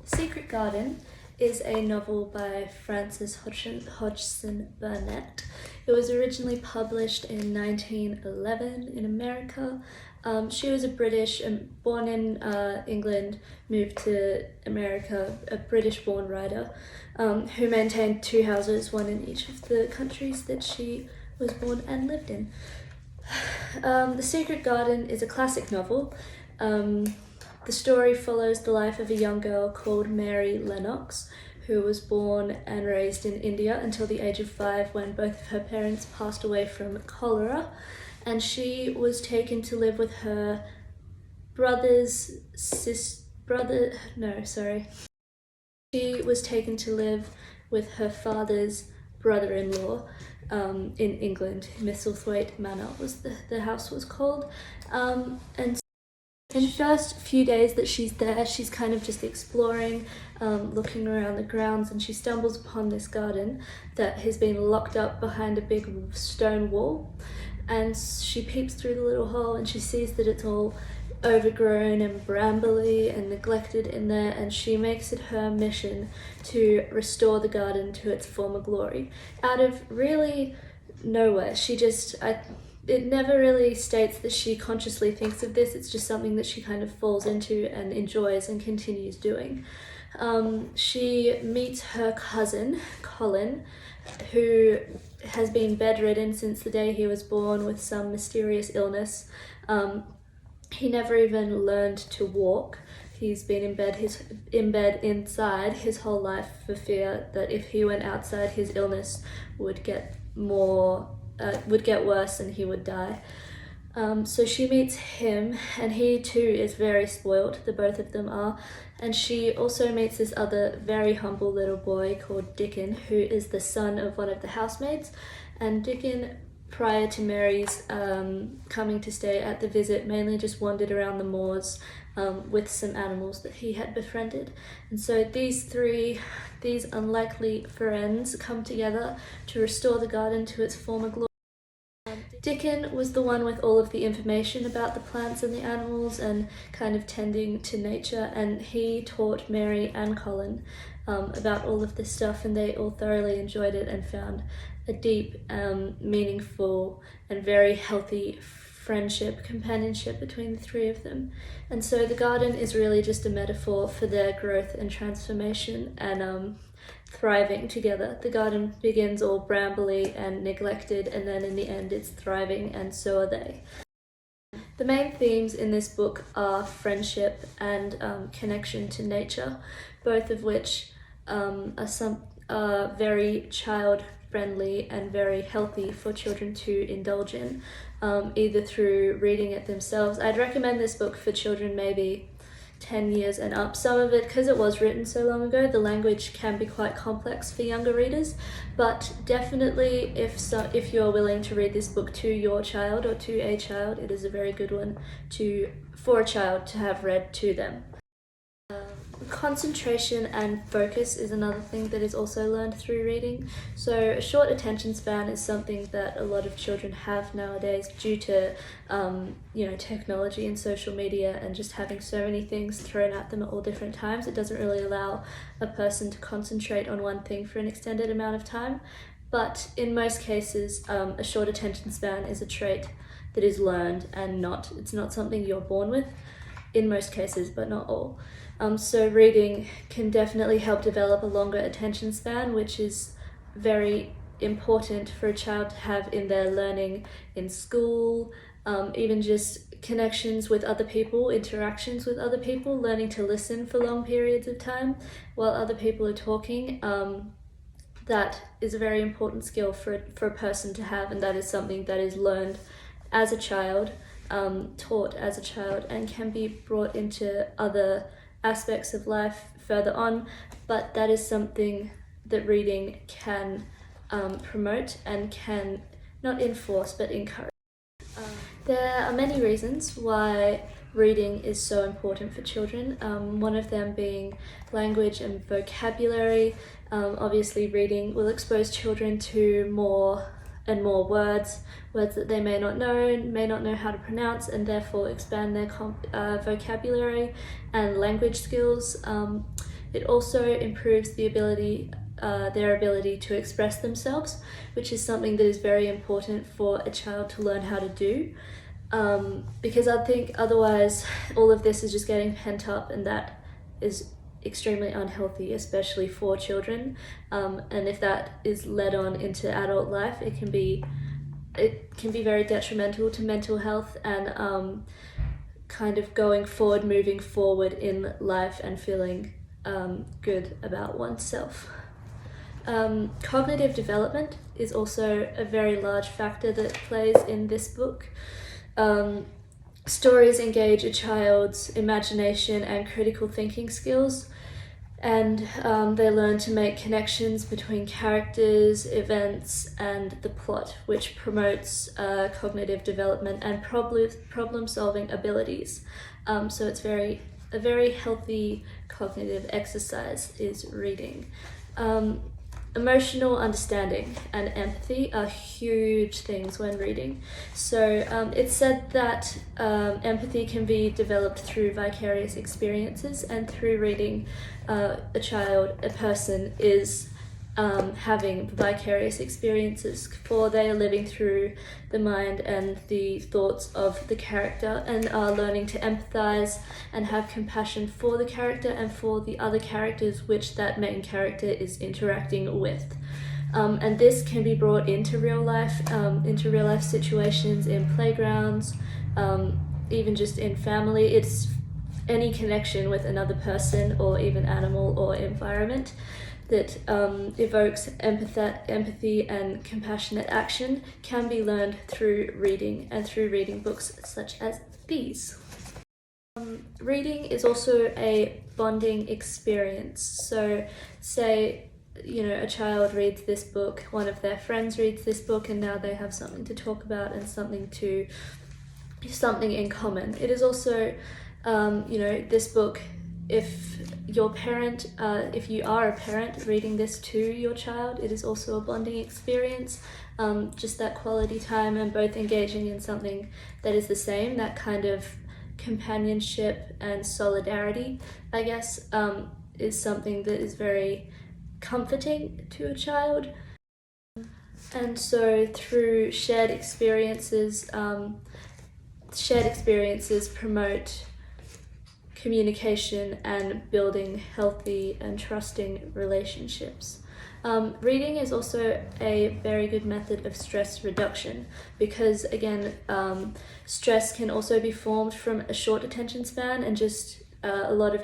Secret Garden is a novel by Frances Hodgson Burnett. It was originally published in 1911 in America. She was a born in England, moved to America, a British-born writer who maintained two houses, one in each of the countries that she was born and lived in. The Secret Garden is a classic novel. The story follows the life of a young girl called Mary Lennox, who was born and raised in India until the age of 5 when both of her parents passed away from cholera, and she was taken to live with her She was taken to live with her father's brother-in-law in England. Misselthwaite Manor was the house was called, and in the first few days that she's there, she's kind of just exploring, looking around the grounds, and she stumbles upon this garden that has been locked up behind a big stone wall. And she peeps through the little hole and she sees that it's all overgrown and brambly and neglected in there, and she makes it her mission to restore the garden to its former glory. Out of really nowhere, it never really states that she consciously thinks of this, it's just something that she kind of falls into and enjoys and continues doing. She meets her cousin, Colin, who has been bedridden since the day he was born with some mysterious illness. He never even learned to walk. He's been in bed inside his whole life for fear that if he went outside, his illness would get worse and he would die. So she meets him, and he too is very spoilt, the both of them are, and she also meets this other very humble little boy called Dickon, who is the son of one of the housemaids. And Dickon, prior to Mary's coming to stay at the visit, mainly just wandered around the moors with some animals that he had befriended. And so these unlikely friends come together to restore the garden to its former glory. Dickon was the one with all of the information about the plants and the animals and kind of tending to nature, and he taught Mary and Colin about all of this stuff, and they all thoroughly enjoyed it and found a deep, meaningful and very healthy companionship between the three of them. And so the garden is really just a metaphor for their growth and transformation and thriving together. The garden begins all brambly and neglected, and then in the end it's thriving, and so are they. The main themes in this book are friendship and connection to nature, both of which are very child-friendly and very healthy for children to indulge in, either through reading it themselves. I'd recommend this book for children maybe 10 years and up. Some of it, because it was written so long ago, the language can be quite complex for younger readers, but definitely if you're willing to read this book to your child or to a child, it is a very good one for a child to have read to them. Concentration and focus is another thing that is also learned through reading. So a short attention span is something that a lot of children have nowadays due to technology and social media and just having so many things thrown at them at all different times. It doesn't really allow a person to concentrate on one thing for an extended amount of time. But in most cases, a short attention span is a trait that is learned and it's not something you're born with, in most cases, but not all. So reading can definitely help develop a longer attention span, which is very important for a child to have in their learning in school, even just connections with other people, interactions with other people, learning to listen for long periods of time while other people are talking. That is a very important skill for a person to have, and that is something that is learned as a child, taught as a child, and can be brought into other aspects of life further on, but that is something that reading can promote and can not enforce but encourage. There are many reasons why reading is so important for children, one of them being language and vocabulary. Obviously reading will expose children to more and more words that they may not know how to pronounce, and therefore expand their vocabulary and language skills. It also improves the their ability to express themselves, which is something that is very important for a child to learn how to do. Because I think otherwise all of this is just getting pent up, and that is extremely unhealthy, especially for children. And if that is led on into adult life, it can be very detrimental to mental health and kind of moving forward in life and feeling good about oneself. Cognitive development is also a very large factor that plays in this book. Stories engage a child's imagination and critical thinking skills, and they learn to make connections between characters, events, and the plot, which promotes cognitive development and problem-solving abilities. So it's a very healthy cognitive exercise is reading. Emotional understanding and empathy are huge things when reading. So it's said that empathy can be developed through vicarious experiences, and through reading, a person is having vicarious experiences, for they are living through the mind and the thoughts of the character, and are learning to empathize and have compassion for the character and for the other characters which that main character is interacting with. And this can be brought into real life situations, in playgrounds, even just in family. It's any connection with another person or even animal or environment that evokes empathy and compassionate action can be learned through reading, and through reading books such as these. Reading is also a bonding experience. So say, a child reads this book, one of their friends reads this book, and now they have something to talk about and something in common. It is also, this book, if you are a parent reading this to your child, it is also a bonding experience. Just that quality time and both engaging in something that is the same, that kind of companionship and solidarity, I guess, is something that is very comforting to a child. And so through shared experiences promote communication and building healthy and trusting relationships. Reading is also a very good method of stress reduction, because again, stress can also be formed from a short attention span and just a lot of